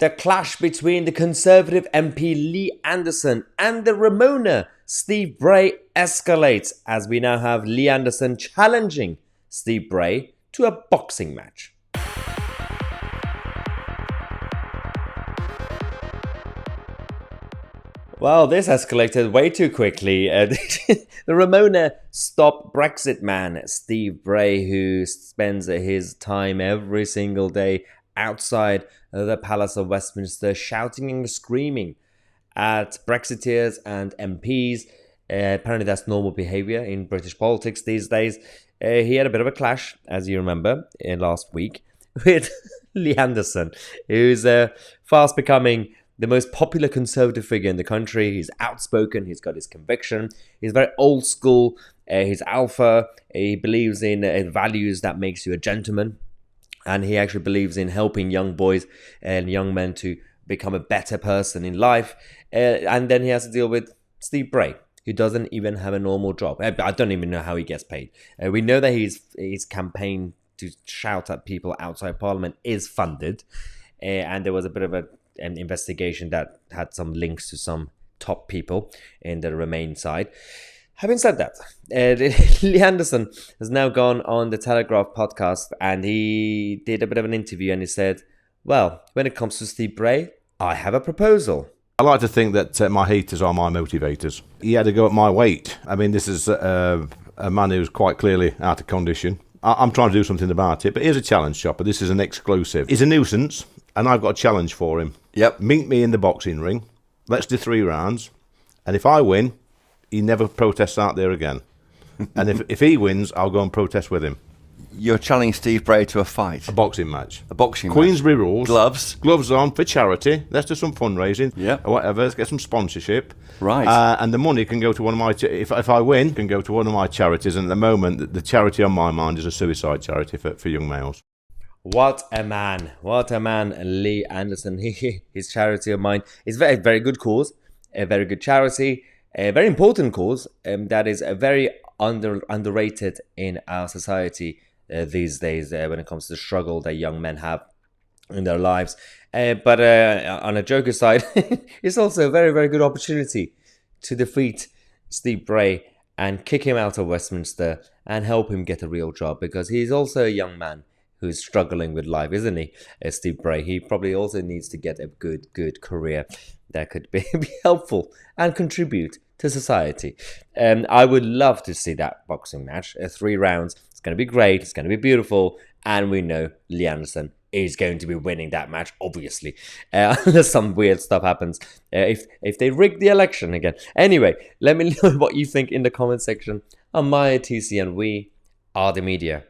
The clash between the Conservative MP Lee Anderson and the Ramona Steve Bray escalates as we now have Lee Anderson challenging Steve Bray to a boxing match. Well, this escalated way too quickly. The Ramona Stop Brexit man, Steve Bray, who spends his time every single day outside the Palace of Westminster shouting and screaming at Brexiteers and MPs. Apparently that's normal behaviour in British politics these days. He had a bit of a clash, as you remember, last week with Lee Anderson, who's fast becoming the most popular Conservative figure in the country. He's outspoken, he's got his conviction, he's very old school, he's alpha, he believes in values that makes you a gentleman, and he actually believes in helping young boys and young men to become a better person in life. And then he has to deal with Steve Bray, who doesn't even have a normal job. I don't even know how he gets paid. We know that his campaign to shout at people outside Parliament is funded, and there was a bit of an investigation that had some links to some top people in the Remain side. Having said that, Lee Anderson has now gone on the Telegraph podcast and he did a bit of an interview and he said, well, when it comes to Steve Bray, I have a proposal. I like to think that my haters are my motivators. He had to go at my weight. I mean, this is a man who's quite clearly out of condition. I'm trying to do something about it, but here's a challenge, Chopper. This is an exclusive. He's a nuisance, and I've got a challenge for him. Yep. Meet me in the boxing ring. Let's do 3 rounds. And if I win, he never protests out there again. And if he wins, I'll go and protest with him. You're challenging Steve Bray to a fight. A boxing match. A boxing match. Queensbury rules. Gloves. Gloves on for charity. Let's do some fundraising. Yeah. Or whatever. Let's get some sponsorship. Right. And the money can go to one of my... if I win, can go to one of my charities. And at the moment, the charity on my mind is a suicide charity for young males. What a man. What a man, Lee Anderson. His charity of mine is very, very good cause. A very good charity. A very important cause. That is a very underrated in our society these days when it comes to the struggle that young men have in their lives. But on a joker side, it's also a very, very good opportunity to defeat Steve Bray and kick him out of Westminster and help him get a real job, because he's also a young man who's struggling with life, isn't he, Steve Bray? He probably also needs to get a good career that could be helpful and contribute to society. I would love to see that boxing match, 3 rounds. It's going to be great, it's going to be beautiful, and we know Lee Anderson is going to be winning that match, obviously, unless some weird stuff happens, if they rig the election again. Anyway, let me know what you think in the comment section on my TC, and we are the media.